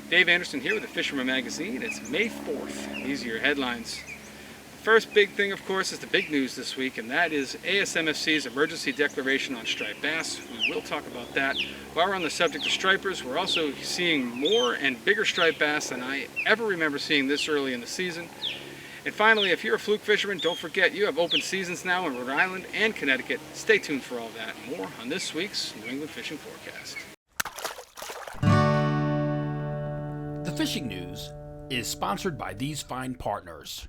Dave Anderson here with the Fisherman magazine. It's May 4th. These are your headlines. First big thing, of course, is the big news this week, and that is ASMFC's emergency declaration on striped bass. We will talk about that. While we're on the subject of stripers, we're also seeing more and bigger striped bass than I ever remember seeing this early in the season. And finally, if you're a fluke fisherman, don't forget you have open seasons now in Rhode Island and Connecticut. Stay tuned for all that and more on this week's New England Fishing Forecast. The fishing news is sponsored by these fine partners.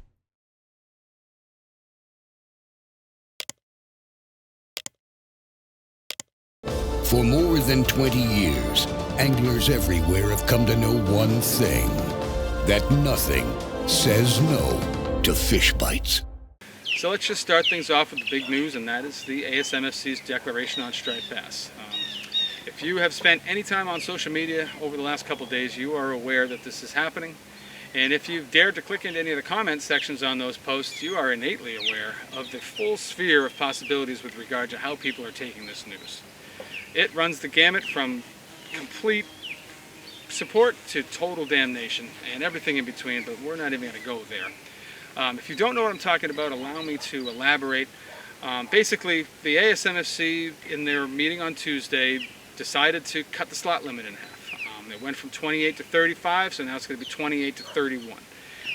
For more than 20 years, anglers everywhere have come to know one thing, that nothing says no to fish bites. So let's just start things off with the big news, and that is the ASMFC's declaration on striped bass. If you have spent any time on social media over the last couple of days, you are aware that this is happening. And if you've dared to click into any of the comment sections on those posts, you are innately aware of the full sphere of possibilities with regard to how people are taking this news. It runs the gamut from complete support to total damnation and everything in between, but we're not even going to go there. If you don't know what I'm talking about, allow me to elaborate. Basically, the ASMFC, in their meeting on Tuesday, decided to cut the slot limit in half. It went from 28 to 35, so now it's going to be 28 to 31.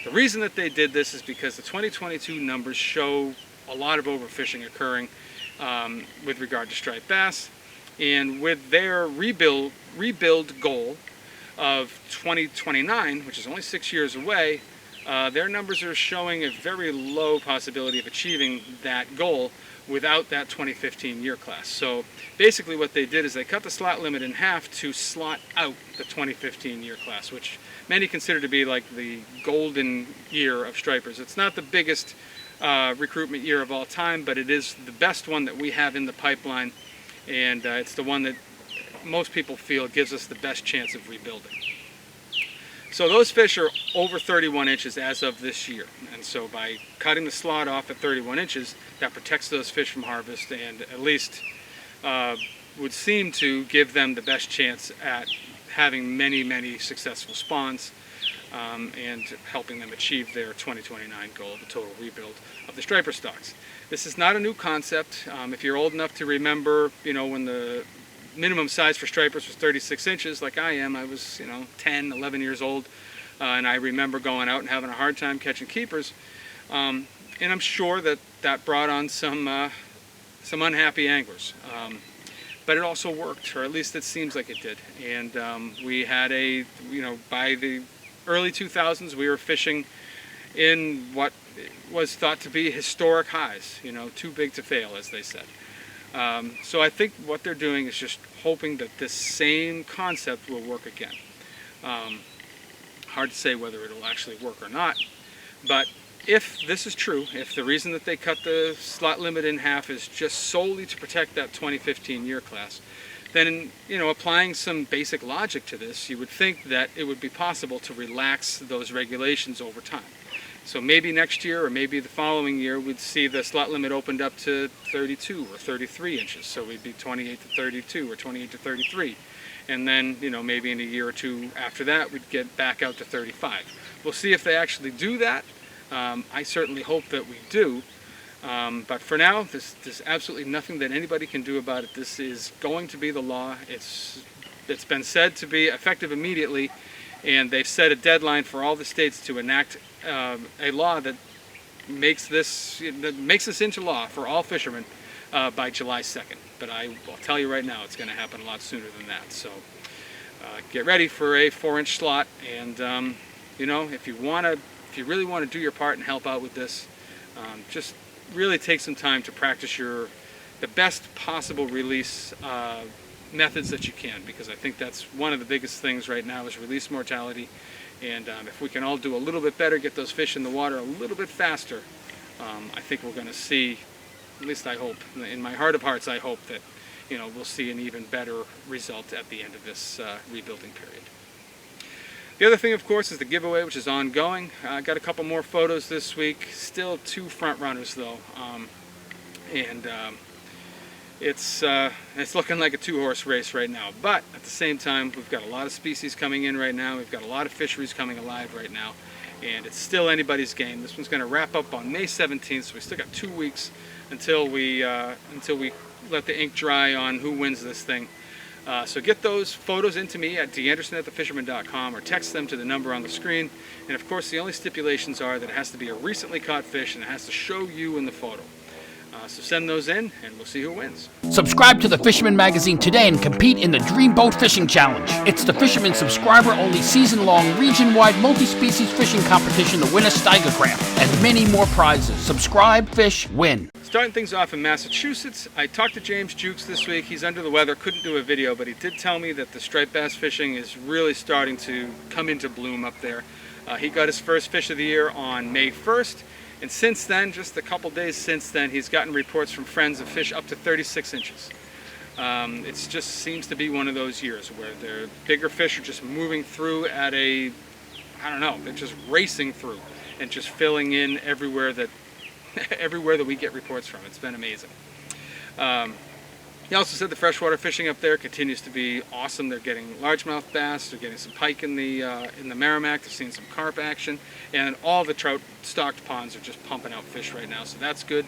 The reason that they did this is because the 2022 numbers show a lot of overfishing occurring with regard to striped bass. And with their rebuild goal of 2029, which is only 6 years away, their numbers are showing a very low possibility of achieving that goal without that 2015 year class. So basically what they did is they cut the slot limit in half to slot out the 2015 year class, which many consider to be like the golden year of stripers. It's not the biggest recruitment year of all time, but it is the best one that we have in the pipeline. And it's the one that most people feel gives us the best chance of rebuilding. So those fish are over 31 inches as of this year. And so by cutting the slot off at 31 inches, that protects those fish from harvest and at least would seem to give them the best chance at having many, many successful spawns and helping them achieve their 2029 goal, the total rebuild of the striper stocks. This is not a new concept. If you're old enough to remember, when the minimum size for stripers was 36 inches, like I am, I was, 10, 11 years old, and I remember going out and having a hard time catching keepers. And I'm sure that brought on some unhappy anglers. But it also worked, or at least it seems like it did. And we had by the early 2000s, we were fishing in what was thought to be historic highs, too big to fail, as they said. So I think what they're doing is just hoping that this same concept will work again. Hard to say whether it'll actually work or not, but if this is true, if the reason that they cut the slot limit in half is just solely to protect that 2015 year class, then, applying some basic logic to this, you would think that it would be possible to relax those regulations over time. So maybe next year or maybe the following year we'd see the slot limit opened up to 32 or 33 inches. So we'd be 28 to 32 or 28 to 33. And then, maybe in a year or two after that we'd get back out to 35. We'll see if they actually do that. I certainly hope that we do. But for now, there's absolutely nothing that anybody can do about it. This is going to be the law. It's been said to be effective immediately, and they've set a deadline for all the states to enact a law that makes this into law for all fishermen by July 2nd. But I will tell you right now, it's going to happen a lot sooner than that. So get ready for a 4-inch slot, and if you really want to do your part and help out with this, just really take some time to practice the best possible release methods that you can, because I think that's one of the biggest things right now is release mortality. And if we can all do a little bit better, get those fish in the water a little bit faster, I think we're going to see, at least I hope, in my heart of hearts, I hope that we'll see an even better result at the end of this rebuilding period. The other thing, of course, is the giveaway, which is ongoing. I got a couple more photos this week. Still 2 front runners, though. it's looking like a two-horse race right now. But at the same time, we've got a lot of species coming in right now. We've got a lot of fisheries coming alive right now, and it's still anybody's game. This one's going to wrap up on May 17th, so we still got 2 weeks until we let the ink dry on who wins this thing. So get those photos into me at danderson@thefisherman.com or text them to the number on the screen. And of course, the only stipulations are that it has to be a recently caught fish and it has to show you in the photo. So send those in and we'll see who wins. Subscribe to the Fisherman magazine today and compete in the Dream Boat Fishing Challenge. It's the Fisherman subscriber-only season-long region-wide multi-species fishing competition to win a Steiger craft and many more prizes. Subscribe, fish, win. Starting things off in Massachusetts, I talked to James Jukes this week. He's under the weather, couldn't do a video, but he did tell me that the striped bass fishing is really starting to come into bloom up there. He got his first fish of the year on May 1st. And since then, just a couple days since then, he's gotten reports from friends of fish up to 36 inches. It just seems to be one of those years where the bigger fish are just moving through at a, I don't know, they're just racing through and just filling in everywhere that we get reports from. It's been amazing. He also said the freshwater fishing up there continues to be awesome. They're getting largemouth bass, they're getting some pike in the Merrimack, they're seeing some carp action, and all the trout stocked ponds are just pumping out fish right now, so that's good.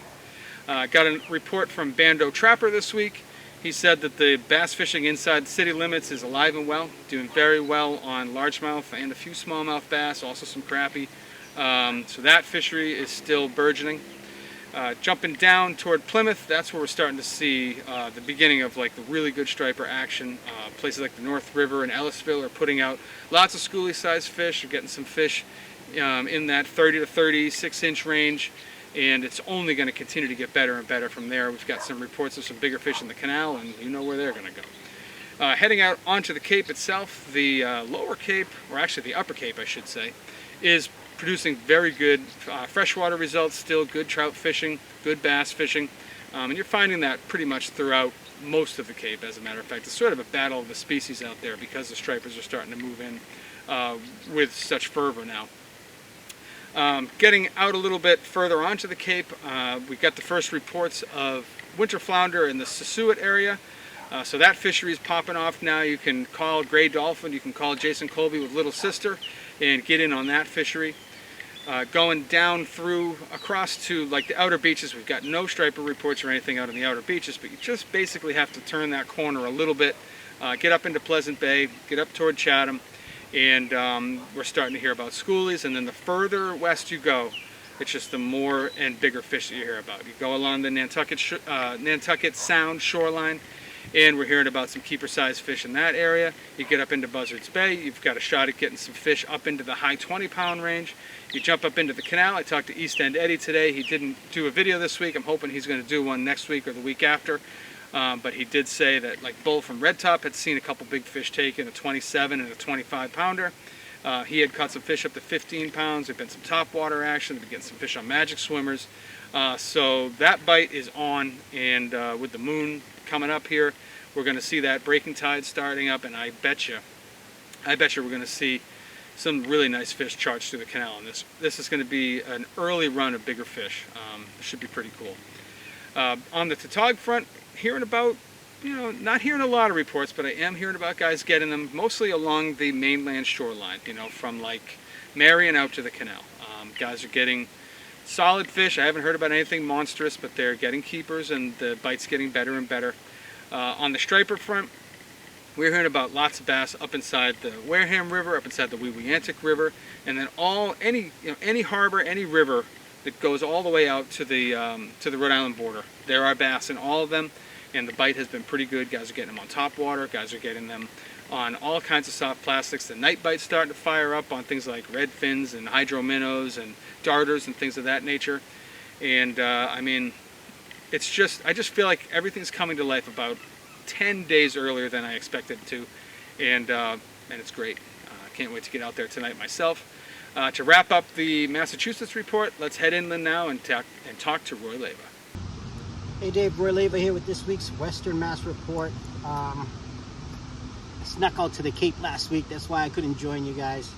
Got a report from Bando Trapper this week. He said that the bass fishing inside the city limits is alive and well, doing very well on largemouth and a few smallmouth bass, also some crappie. So that fishery is still burgeoning. Jumping down toward Plymouth, that's where we're starting to see the beginning of like the really good striper action. Places like the North River and Ellisville are putting out lots of schoolie-sized fish. We're getting some fish in that 30 to 36-inch range, and it's only going to continue to get better and better from there. We've got some reports of some bigger fish in the canal, and you know where they're going to go. Heading out onto the Cape itself, the lower Cape, or actually the upper Cape, I should say, is producing very good freshwater results, still good trout fishing, good bass fishing, and you're finding that pretty much throughout most of the Cape, as a matter of fact. It's sort of a battle of the species out there because the stripers are starting to move in with such fervor now. Getting out a little bit further onto the Cape, we got the first reports of winter flounder in the Sassuat area. So that fishery is popping off now. You can call Gray Dolphin, you can call Jason Colby with Little Sister and get in on that fishery. Going down through across to like the outer beaches, we've got no striper reports or anything out on the outer beaches, but you just basically have to turn that corner a little bit, get up into Pleasant Bay, get up toward Chatham, and we're starting to hear about schoolies. And then the further west you go, it's just the more and bigger fish that you hear about. You go along the Nantucket Sound shoreline, and we're hearing about some keeper-sized fish in that area. You get up into Buzzards Bay, you've got a shot at getting some fish up into the high 20-pound range. You jump up into the canal. I talked to East End Eddie today. He didn't do a video this week. I'm hoping he's going to do one next week or the week after. But he did say that like Bull from Red Top had seen a couple big fish taken, a 27 and a 25-pounder. He had caught some fish up to 15 pounds. There've been some topwater action. We've been getting some fish on Magic Swimmers. So that bite is on, and with the moon coming up here, we're going to see that breaking tide starting up, and I bet you we're going to see some really nice fish charge through the canal. And this is going to be an early run of bigger fish. Should be pretty cool. On the tautog front, hearing about, not hearing a lot of reports, but I am hearing about guys getting them mostly along the mainland shoreline, from like Marion out to the canal. Guys are getting solid fish. I haven't heard about anything monstrous, but they're getting keepers, and the bite's getting better and better. On the striper front, we're hearing about lots of bass up inside the Wareham River, up inside the Weweantic River, and then any harbor, any river that goes all the way out to the Rhode Island border. There are bass in all of them, and the bite has been pretty good. Guys are getting them on top water. Guys are getting them on all kinds of soft plastics. The night bite's starting to fire up on things like red fins and hydro minnows and darters and things of that nature. And I mean, I just feel like everything's coming to life about 10 days earlier than I expected it to, and it's great. Can't wait to get out there tonight myself. To wrap up the Massachusetts report, let's head inland now and talk to Roy Leyve. Hey Dave, Roy Leyve here with this week's Western Mass report. I snuck out to the Cape last week, that's why I couldn't join you guys.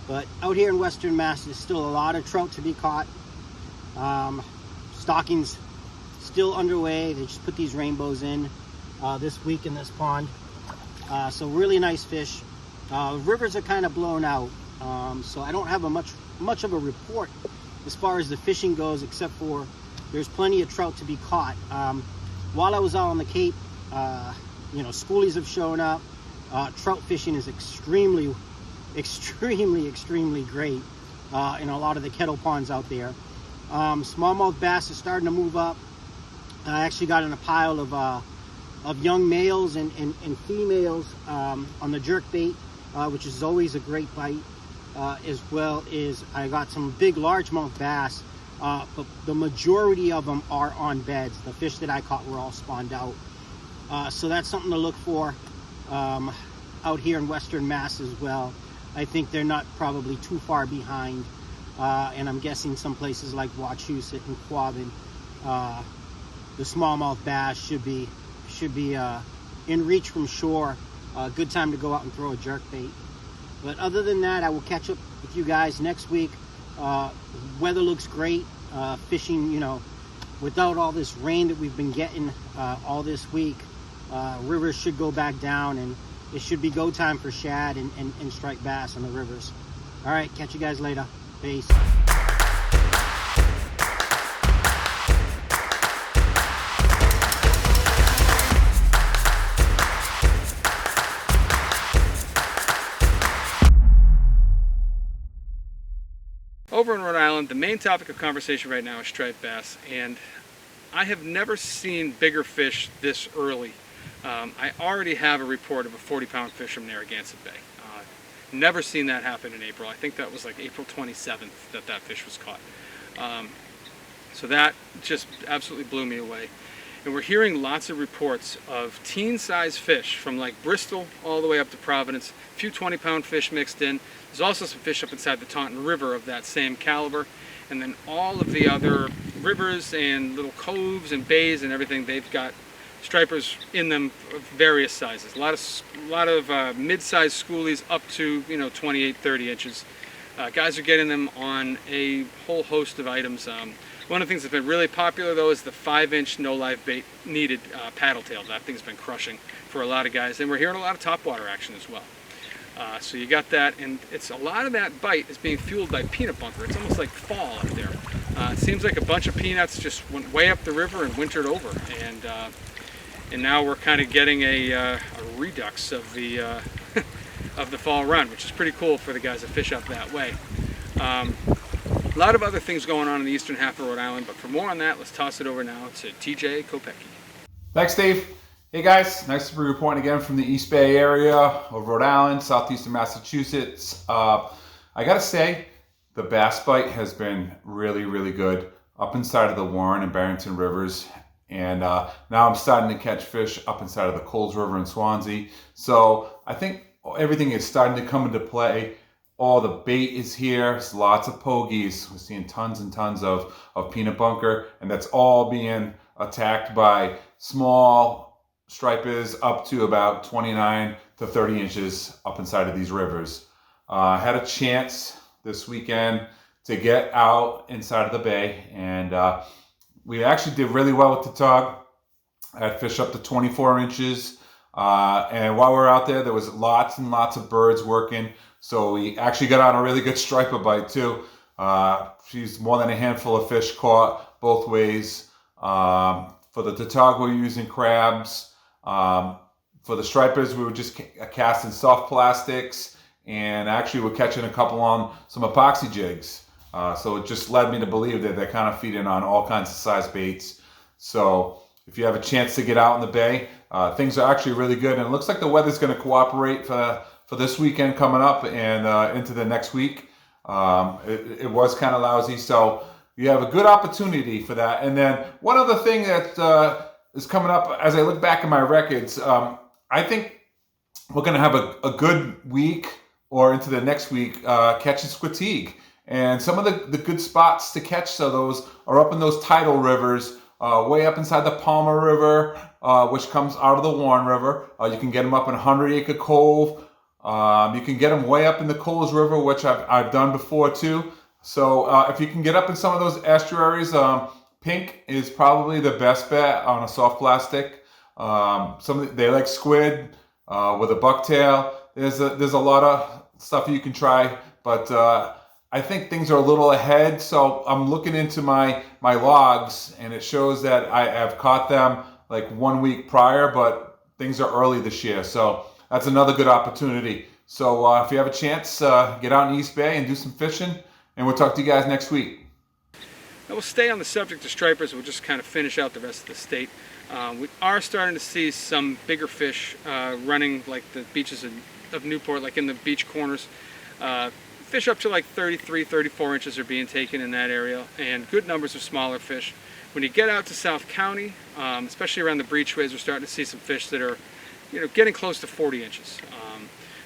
But out here in Western Mass, there's still a lot of trout to be caught. Stockings still underway. They just put these rainbows in this week in this pond. So really nice fish. Rivers are kind of blown out, so I don't have a much of a report as far as the fishing goes, except for there's plenty of trout to be caught. While I was out on the Cape, you know, schoolies have shown up. Trout fishing is extremely great in a lot of the kettle ponds out there. Smallmouth bass is starting to move up. I actually got in a pile of young males and females on the jerk bait, which is always a great bite, as well as I got some big largemouth bass, but the majority of them are on beds. The fish that I caught were all spawned out. So that's something to look for out here in Western Mass as well. I think they're not probably too far behind, and I'm guessing some places like Wachusett and Quabbin, the smallmouth bass should be in reach from shore. Good time to go out and throw a jerk bait. But other than that, I will catch up with you guys next week. Weather looks great. Fishing, you know, without all this rain that we've been getting all this week, rivers should go back down, and it should be go time for shad and striped bass on the rivers. All right, catch you guys later. Peace. Over in Rhode Island, the main topic of conversation right now is striped bass, and I have never seen bigger fish this early. I already have a report of a 40-pound fish from Narragansett Bay. Never seen that happen in April. I think that was like April 27th that fish was caught. So that just absolutely blew me away. And we're hearing lots of reports of teen-sized fish from like Bristol all the way up to Providence, a few 20-pound fish mixed in. There's also some fish up inside the Taunton River of that same caliber. And then all of the other rivers and little coves and bays and everything, they've got stripers in them of various sizes. A lot of mid-sized schoolies up to 28, 30 inches. Guys are getting them on a whole host of items. One of the things that's been really popular though is the 5-inch no live bait needed paddle tail. That thing's been crushing for a lot of guys, and we're hearing a lot of topwater action as well. So you got that, and it's a lot of that bite is being fueled by peanut bunker. It's almost like fall up there. It seems like a bunch of peanuts just went way up the river and wintered over, and now we're kind of getting a redux of the of the fall run, which is pretty cool for the guys that fish up that way. A lot of other things going on in the eastern half of Rhode Island, but for more on that, let's toss it over now to TJ Kopecky. Thanks, Dave. Hey guys, nice to be reporting again from the East Bay area of Rhode Island, southeastern Massachusetts. I gotta say, the bass bite has been really, really good up inside of the Warren and Barrington rivers. And now I'm starting to catch fish up inside of the Coles River in Swansea. So I think everything is starting to come into play. All the bait is here. There's lots of pogies. We're seeing tons and tons of peanut bunker, and that's all being attacked by small stripers up to about 29 to 30 inches up inside of these rivers. I had a chance this weekend to get out inside of the bay, and we actually did really well with the tug. I had fish up to 24 inches, and while we were out there, there was lots and lots of birds working. So we actually got on a really good striper bite too. She's more than a handful of fish caught both ways. For the tautog, we were using crabs. For the stripers, we were just casting soft plastics, and actually we're catching a couple on some epoxy jigs. So it just led me to believe that they're kind of feeding on all kinds of size baits. So if you have a chance to get out in the bay, things are actually really good, and it looks like the weather's going to cooperate for this weekend coming up and into the next week. It was kind of lousy, so you have a good opportunity for that. And then one other thing that is coming up as I look back at my records, I think we're going to have a good week or into the next week catching squetig. And some of the good spots to catch those are up in those tidal rivers, way up inside the Palmer River, which comes out of the Warren River. You can get them up in 100 Acre Cove. You can get them way up in the Coles River, which I've done before too. So if you can get up in some of those estuaries, Pink is probably the best bet on a soft plastic. They like squid with a bucktail. There's a lot of stuff you can try, but I think things are a little ahead. So I'm looking into my logs, and it shows that I have caught them like 1 week prior, but things are early this year. So that's another good opportunity. So if you have a chance, get out in East Bay and do some fishing, and we'll talk to you guys next week. Now we'll stay on the subject of stripers. We'll just kind of finish out the rest of the state. We are starting to see some bigger fish running like the beaches of Newport, like in the beach corners. Fish up to like 33, 34 inches are being taken in that area, and good numbers of smaller fish. When you get out to South County, especially around the breachways, we're starting to see some fish that are, getting close to 40 inches.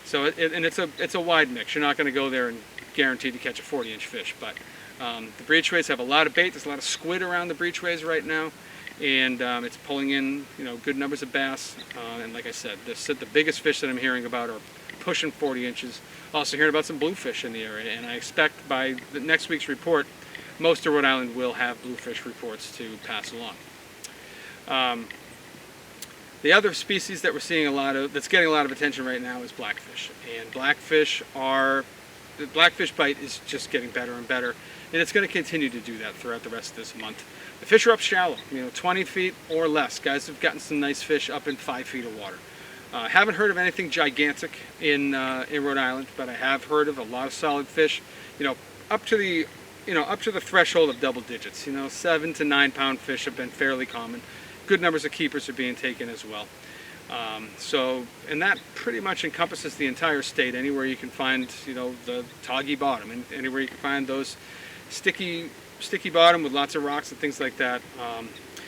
It's a wide mix. You're not going to go there and guarantee to catch a 40-inch fish, but the breachways have a lot of bait. There's a lot of squid around the breachways right now, and it's pulling in, good numbers of bass. And like I said, the biggest fish that I'm hearing about are pushing 40 inches. Also hearing about some bluefish in the area, and I expect by the next week's report, most of Rhode Island will have bluefish reports to pass along. The other species that we're seeing that's getting a lot of attention right now is blackfish. And the blackfish bite is just getting better and better, and it's going to continue to do that throughout the rest of this month. The fish are up shallow, 20 feet or less. Guys have gotten some nice fish up in 5 feet of water. Haven't heard of anything gigantic in Rhode Island, but I have heard of a lot of solid fish, up to the threshold of double digits. 7 to 9 pound fish have been fairly common. Good numbers of keepers are being taken as well. And that pretty much encompasses the entire state. Anywhere you can find, the toggy bottom, and anywhere you can find those sticky bottom with lots of rocks and things like that.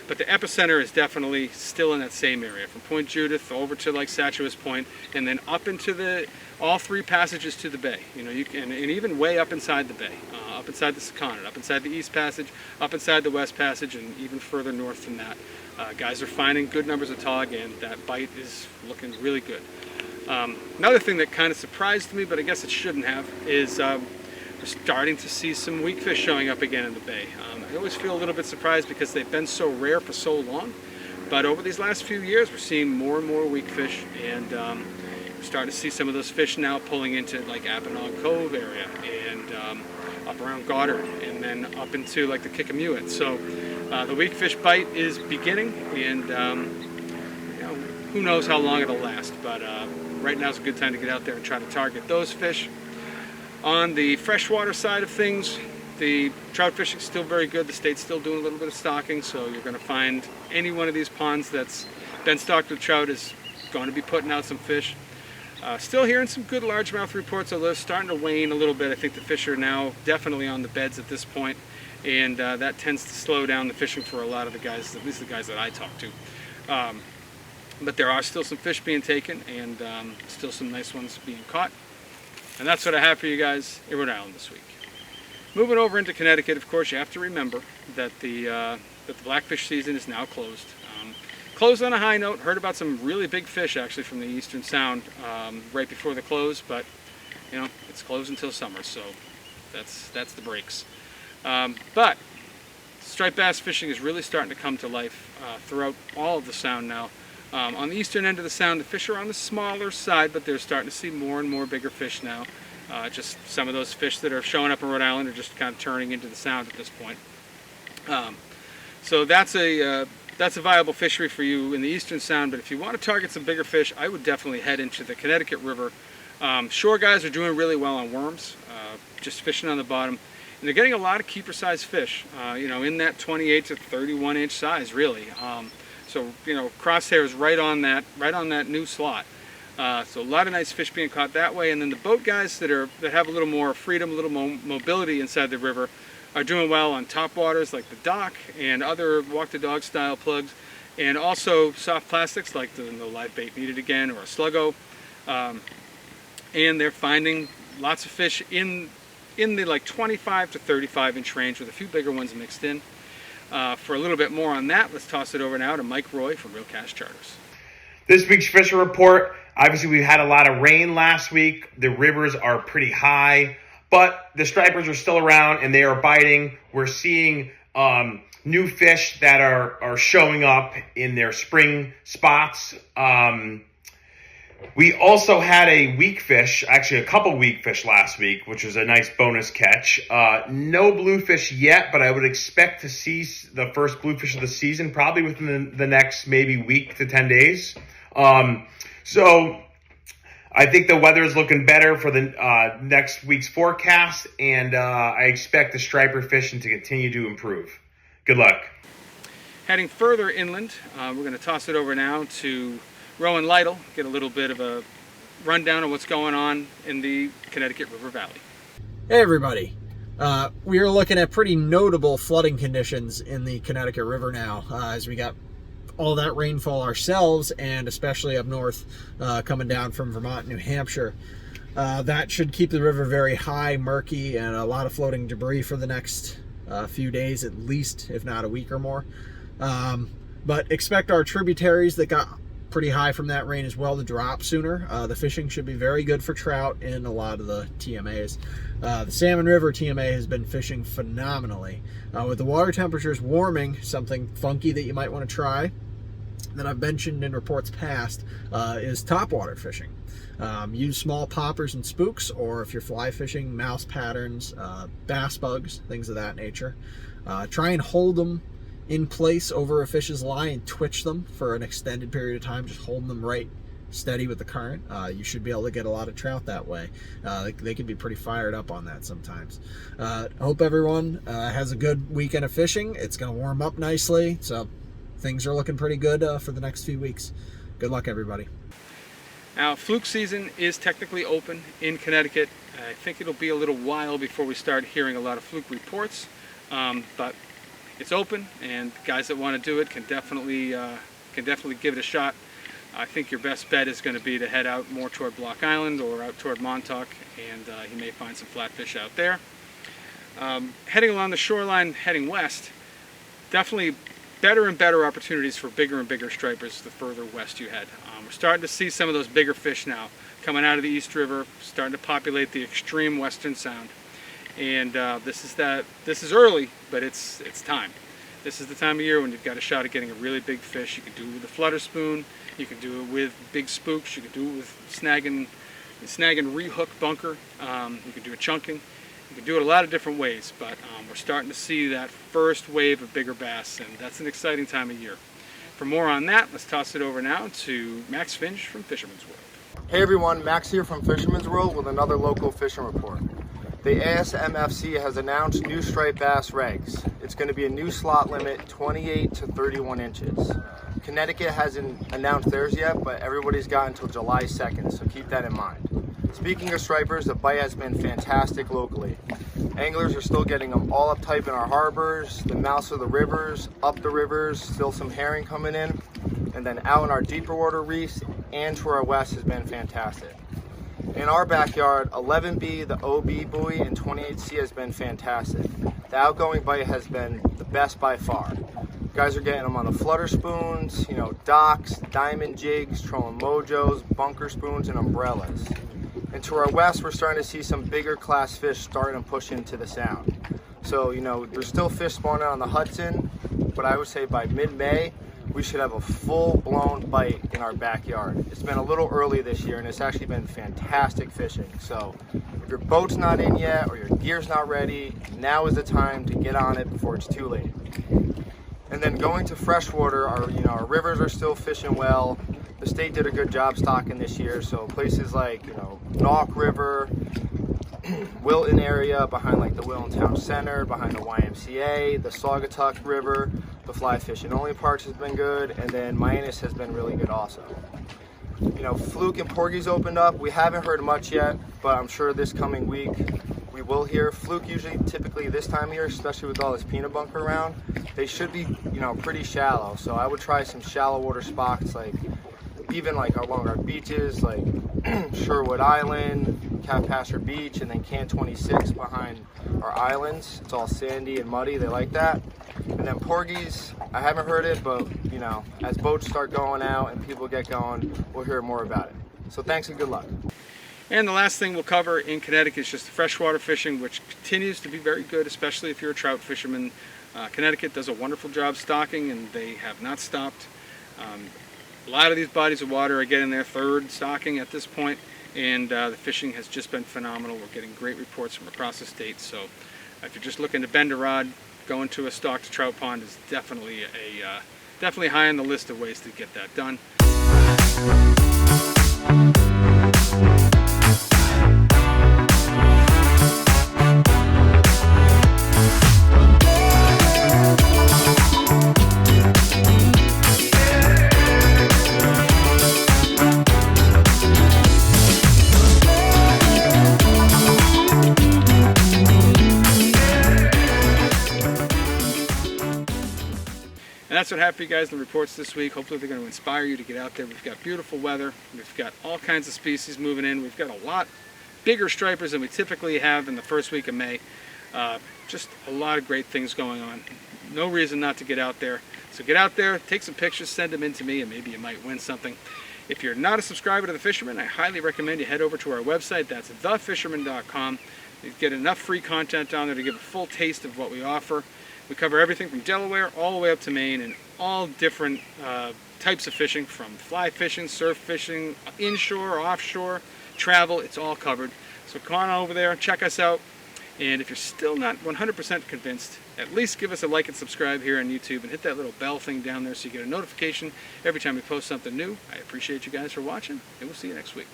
But the epicenter is definitely still in that same area, from Point Judith over to like Satuous Point, and then up into all 3 passages to the bay. You can, and even way up inside the bay, up inside the Secundit, up inside the East Passage, up inside the West Passage, and even further north than that. Guys are finding good numbers of tog, and that bite is looking really good. Another thing that kind of surprised me, but I guess it shouldn't have, is we're starting to see some weak fish showing up again in the bay. I always feel a little bit surprised because they've been so rare for so long, but over these last few years we're seeing more and more weak fish, and we're starting to see some of those fish now pulling into like Apponaug Cove area, and up around Goddard, and then up into like the Kickamuit. So the weak fish bite is beginning, and who knows how long it'll last, but right now is a good time to get out there and try to target those fish. On the freshwater side of things, the trout fishing is still very good. The state's still doing a little bit of stocking, so you're going to find any one of these ponds that's been stocked with trout is going to be putting out some fish. Still hearing some good largemouth reports, although starting to wane a little bit. I think the fish are now definitely on the beds at this point, and that tends to slow down the fishing for a lot of the guys, at least the guys that I talk to. But there are still some fish being taken, and still some nice ones being caught. And that's what I have for you guys in Rhode Island this week. Moving over into Connecticut, of course, you have to remember that the blackfish season is now closed. Closed on a high note. Heard about some really big fish actually from the Eastern Sound right before the close, but it's closed until summer, so that's the breaks. But striped bass fishing is really starting to come to life throughout all of the Sound now. On the eastern end of the Sound, the fish are on the smaller side, but they're starting to see more and more bigger fish now. Just some of those fish that are showing up in Rhode Island are just kind of turning into the Sound at this point. So that's a viable fishery for you in the Eastern Sound, but if you want to target some bigger fish, I would definitely head into the Connecticut River. Shore guys are doing really well on worms, just fishing on the bottom. And they're getting a lot of keeper-sized fish, in that 28 to 31 inch size, really. So crosshairs right on that new slot. So a lot of nice fish being caught that way. And then the boat guys that have a little more freedom, a little more mobility inside the river, are doing well on top waters like the dock and other walk the dog style plugs, and also soft plastics like the No Live Bait Needed Again or a Sluggo. And they're finding lots of fish in the like 25 to 35 inch range with a few bigger ones mixed in. For a little bit more on that, let's toss it over now to Mike Roy from Real Cash Charters. This week's fishing report, obviously we had a lot of rain last week. The rivers are pretty high, but the stripers are still around and they are biting. We're seeing new fish that are showing up in their spring spots. We also had a weak fish, actually a couple weak fish last week, which was a nice bonus catch. No bluefish yet, but I would expect to see the first bluefish of the season probably within the next maybe week to 10 days. So I think the weather is looking better for the next week's forecast, and I expect the striper fishing to continue to improve. Good luck. Heading further inland, we're going to toss it over now to Rowan, Lytle, get a little bit of a rundown of what's going on in the Connecticut River Valley. Hey everybody, we are looking at pretty notable flooding conditions in the Connecticut River now, as we got all that rainfall ourselves, and especially up north coming down from Vermont and New Hampshire. That should keep the river very high, murky, and a lot of floating debris for the next few days at least, if not a week or more. But expect our tributaries that got pretty high from that rain as well to drop sooner. The fishing should be very good for trout in a lot of the TMAs. The Salmon River TMA has been fishing phenomenally. With the water temperatures warming, something funky that you might want to try that I've mentioned in reports past is topwater fishing. Use small poppers and spooks, or if you're fly fishing, mouse patterns, bass bugs, things of that nature. Try and hold them in place over a fish's line and twitch them for an extended period of time, just holding them right steady with the current. You should be able to get a lot of trout that way. They can be pretty fired up on that sometimes. I hope everyone has a good weekend of fishing. It's going to warm up nicely, so things are looking pretty good for the next few weeks. Good luck, everybody. Now, fluke season is technically open in Connecticut. I think it'll be a little while before we start hearing a lot of fluke reports, but it's open, and guys that want to do it can definitely give it a shot. I think your best bet is going to be to head out more toward Block Island or out toward Montauk, and you may find some flatfish out there. Heading along the shoreline, heading west, definitely better and better opportunities for bigger and bigger stripers the further west you head. We're starting to see some of those bigger fish now coming out of the East River, starting to populate the extreme western sound. And this is early, but it's time. This is the time of year when you've got a shot at getting a really big fish. You can do it with a flutter spoon, you can do it with big spooks, you can do it with snagging rehook bunker, you can do it chunking. You can do it a lot of different ways, but we're starting to see that first wave of bigger bass, and that's an exciting time of year. For more on that, let's toss it over now to Max Finch from Fisherman's World. Hey everyone, Max here from Fisherman's World with another local fishing report. The ASMFC has announced new striped bass regs. It's going to be a new slot limit, 28 to 31 inches. Connecticut hasn't announced theirs yet, but everybody's got until July 2nd, so keep that in mind. Speaking of stripers, the bite has been fantastic locally. Anglers are still getting them all up type in our harbors, the mouths of the rivers, up the rivers, still some herring coming in, and then out in our deeper water reefs and to our west has been fantastic. In our backyard, 11B, the OB buoy, and 28C has been fantastic. The outgoing bite has been the best by far. Guys are getting them on the flutter spoons, docks, diamond jigs, trolling mojos, bunker spoons, and umbrellas. And to our west, we're starting to see some bigger class fish starting to push into the sound. So, there's still fish spawning on the Hudson, but I would say by mid-May, we should have a full-blown bite in our backyard. It's been a little early this year, and it's actually been fantastic fishing. So if your boat's not in yet or your gear's not ready, now is the time to get on it before it's too late. And then going to freshwater, our rivers are still fishing well. The state did a good job stocking this year, so places like Norwalk River, Wilton area, behind like the Wilton Town Center, behind the YMCA, the Saugatuck River, the fly fishing only parks has been good, and then Mianus has been really good also. Fluke and porgies opened up. We haven't heard much yet, but I'm sure this coming week we will hear. Fluke typically this time of year, especially with all this peanut bunker around, they should be pretty shallow. So I would try some shallow water spots, like even like along our beaches, like Sherwood Island, Capt Beach, and then Can 26 behind our islands. It's all sandy and muddy. They like that. And then porgies, I haven't heard it, but as boats start going out and people get going, we'll hear more about it. So thanks and good luck. And the last thing we'll cover in Connecticut is just the freshwater fishing, which continues to be very good, especially if you're a trout fisherman. Connecticut does a wonderful job stocking, and they have not stopped. A lot of these bodies of water are getting their third stocking at this point, and the fishing has just been phenomenal. We're getting great reports from across the state. So if you're just looking to bend a rod, going to a stocked trout pond is definitely definitely high on the list of ways to get that done. And that's what happened for you guys in the reports this week. Hopefully they're going to inspire you to get out there. We've got beautiful weather. We've got all kinds of species moving in. We've got a lot bigger stripers than we typically have in the first week of May. Just a lot of great things going on. No reason not to get out there. So get out there, take some pictures, send them in to me, and maybe you might win something. If you're not a subscriber to The Fisherman, I highly recommend you head over to our website. That's thefisherman.com. You get enough free content down there to give a full taste of what we offer. We cover everything from Delaware all the way up to Maine, and all different types of fishing, from fly fishing, surf fishing, inshore, offshore, travel. It's all covered. So come on over there, check us out. And if you're still not 100% convinced, at least give us a like and subscribe here on YouTube, and hit that little bell thing down there so you get a notification every time we post something new. I appreciate you guys for watching, and we'll see you next week.